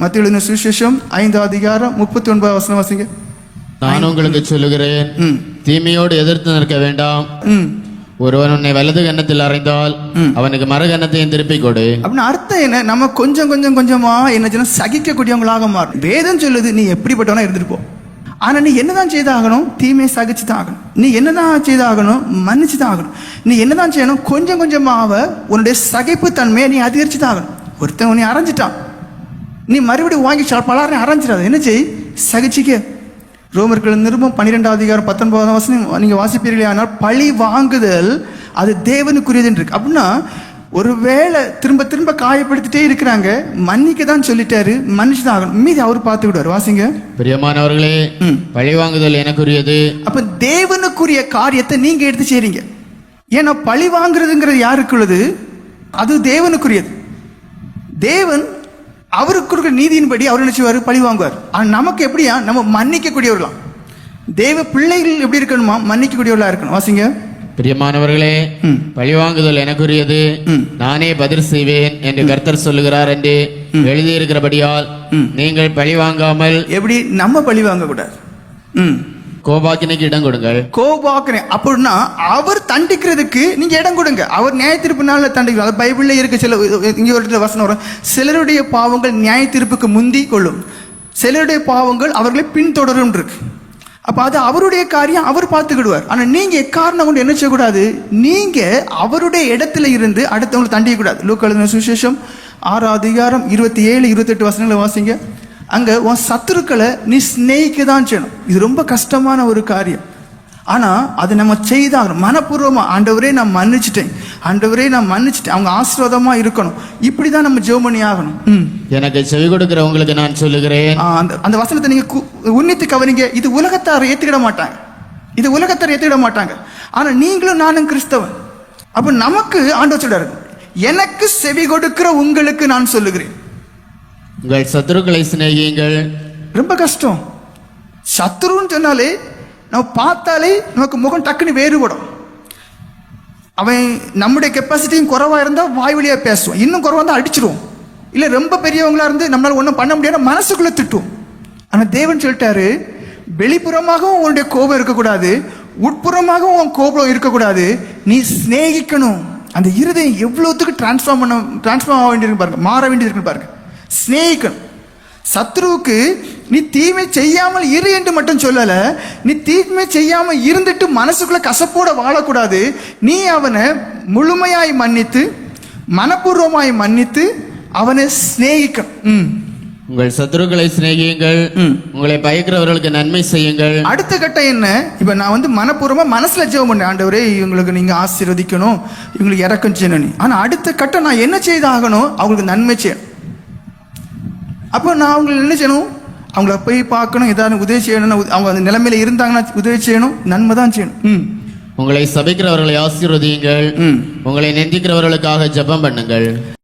மத்தேயு எழுதின சுவிசேஷம் 5:39 வாசிங்க. நான் உங்களுக்கு சொல்லுகிறேன், தீமையோடு எதிர்த்து நிற்க வேண்டாம். ஒருவன் உன்னை வலது கன்னத்தில் அறைந்தால் அவனுக்கு மறு கன்னத்தையும் திருப்பி கொடு. அப்படின்னு அர்த்தம் என்ன? நம்ம கொஞ்சம் கொஞ்சமா என்ன சகிக்கக்கூடியவங்களாக மாறும். வேதம் சொல்லுது, நீ எப்படிப்பட்டவனா இருந்துட்டு போ, ஆனா நீ என்னதான் செய்தாகணும்? தீமையை சகிச்சு தான் ஆகணும். நீ என்னதான் செய்தாகணும்? மன்னிச்சு தான் ஆகணும். நீ என்னதான் செய்யணும்? கொஞ்சம் கொஞ்சமாக உன்னுடைய சகிப்பு தன்மையை நீ அதிகரிச்சு தான் ஆகணும். ஒருத்தன் உன்னை அரைஞ்சிட்டான், நீ மறுபடியும் வாங்கி பலரையும் அரைஞ்சிடாது. என்ன செய்? சகிச்சிக்க. ரோமர்கள் நிருபம் 12:19 நீங்க வாசிப்பீர்களே, ஆனால் பழி வாங்குதல் அது தேவனுக்குரியதுன்னு இருக்கு. அப்படின்னா ஒருவேளை திரும்ப திரும்ப காயப்படுத்திட்டே இருக்கிறாங்க, மன்னிக்க தான் சொல்லிட்டாரு, மன்னிச்சு தான் ஆகணும். மீதி அவர் பார்த்துக்கிடுவார். வாசிங்க. பிரியமானவர்களே, பழி வாங்குதல் எனக்குரியது. அப்ப தேவனுக்குரிய காரியத்தை நீங்க எடுத்து செய்றீங்க. ஏன்னா பழி வாங்குறதுங்கிறது யாருக்குள்ளது? அது தேவனுக்குரியது. தேவன் அவருக்கு இருக்கிற நீதியின்படி அவர் நினைச்சுவாரு, பழி வாங்குவார். ஆனா நமக்கு எப்படியா? நம்ம மன்னிக்க கூடியவர்களாம். தேவ பிள்ளைகள் எப்படி இருக்கணுமா? மன்னிக்க கூடியவர்களா இருக்கணும். வாசிங்க. பிரியமானவர்களே, பழிவாங்குதல் எனக்குரியது, நானே பதில் செய்வேன் என்று கர்த்தர் சொல்லுகிறார் என்று எழுதியிருக்கிறபடியால் நீங்கள் பழி வாங்காமல். எப்படி? நம்ம பழி வாங்க கூடாது. கோபாக்கினைக்கு இடம் கொடுங்கள். கோபாக்கினை அப்படின்னா அவர் தண்டிக்கிறதுக்கு நீங்க இடம் கொடுங்க. அவர் நியாய தீர்ப்பு நாள் தண்டிக்கிறார். பைபிள்ல இருக்க சில இங்க ஒரு வசனம் வரும், சிலருடைய பாவங்கள் நியாய தீர்ப்புக்கு முந்தி கொள்ளும், சிலருடைய பாவங்கள் அவர்களை பின்தொடரும் இருக்கு. அப்ப அது அவருடைய காரியம், அவர் பார்த்துக்கிடுவார். ஆனா நீங்க எக்காரணம் கொண்டு என்ன செய்யக்கூடாது? நீங்க அவருடைய இடத்துல இருந்து அடுத்தவங்களை தண்டிக்க கூடாது. லூக்கா எழுதின சுவிசேஷம் 6:27-28 வாசிங்க. அங்க உன் சத்துருக்களை நீ ஸ்நேகிக்க தான் செய்யணும். இது ரொம்ப கஷ்டமான ஒரு காரியம். ஆனா அது நம்ம செய்தாகணும். மனப்பூர்வமா, ஆண்டவரே நான் மன்னிச்சிட்டேன், ஆண்டவரே நான் மன்னிச்சிட்டேன், அவங்க ஆசீர்வாதமா இருக்கணும். இப்படிதான் நம்ம ஜெபம் பண்ணி ஆகணும். எனக்கு செவி கொடுக்கிறவங்களுக்கு நான் சொல்லுகிறேன். அந்த வசனத்தை நீங்க உன்னித்து கவனிங்க. இது உலகத்தார் ஏத்துக்கிட மாட்டாங்க, இது உலகத்தார் ஏத்துக்கிட மாட்டாங்க. ஆனா நீங்களும் நானும் கிறிஸ்தவன். அப்ப நமக்கு ஆண்டவர் சொல்றாரு, எனக்கு செவி கொடுக்கிற உங்களுக்கு நான் சொல்லுகிறேன், உங்கள் சத்துருக்களை சிநேகியுங்கள். ரொம்ப கஷ்டம். சத்துருன்னு சொன்னாலே நம்ம பார்த்தாலே நமக்கு முகம் டக்குன்னு வேறுபடும். அவன் நம்முடைய கெப்பாசிட்டியும் குறைவா இருந்தா வாய் வழியா பேசுவோம், இன்னும் குறைவா இருந்தா அடிச்சிருவோம், இல்ல ரொம்ப பெரியவங்களா இருந்து நம்மளால ஒன்றும் பண்ண முடியாது, மனசுக்குள்ள திட்டுவோம். ஆனா தேவன் சொல்லிட்டாரு, வெளிப்புறமாகவும் உன்னுடைய கோபம் இருக்கக்கூடாது, உட்புறமாகவும் உன் கோபம் இருக்கக்கூடாது, நீ சிநேகிக்கணும். அந்த இருதயம் எவ்வளவுக்கு டிரான்ஸ்ஃபார்ம் ஆக வேண்டியிருக்கு பாருங்க, மாற வேண்டியிருக்கு பாருங்க. சிநேகிக்கணும். சத்ருவுக்கு நீ தீமை செய்யாமல் இரு என்று மட்டும் சொல்லல, நீ தீமை செய்யாமல் இருந்துட்டு மனசுக்குள்ள கசப்போட வாழக்கூடாது. நீ அவனை முழுமையாய் மன்னித்து, மனப்பூர்வமாய் மன்னித்து அவனை சிநேகிக்கணும். உங்கள் சத்துருக்களை சிநேகியுங்கள், உங்களை பயக்கிறவர்களுக்கு நன்மை செய்யுங்கள். அடுத்த கட்டம் என்ன? இப்ப நான் மனப்பூர்வமா மனசுல ஜெபம் பண்ணேன், ஆண்டவரே இவங்களுக்கு நீங்க ஆசீர்வதிக்கணும், இவங்களுக்கு இறக்கம் செய்யணும். ஆனா அடுத்த கட்டம் நான் என்ன செய்தாகணும்? அவங்களுக்கு நன்மை செய்யணும். அப்போ நான் அவங்களுக்கு என்ன செய்யணும்? அவங்கள போய் பார்க்கணும், ஏதாவது உதவி செய்யணும். அவங்க அந்த நிலைமையில இருந்தாங்கன்னா உதவி செய்யணும், நன்மை தான் செய்யணும். உங்களை சபிக்கிறவர்களை ஆசீர்வதியுங்கள், உங்களை நிந்திக்கிறவர்களுக்காக ஜெபம் பண்ணுங்கள்.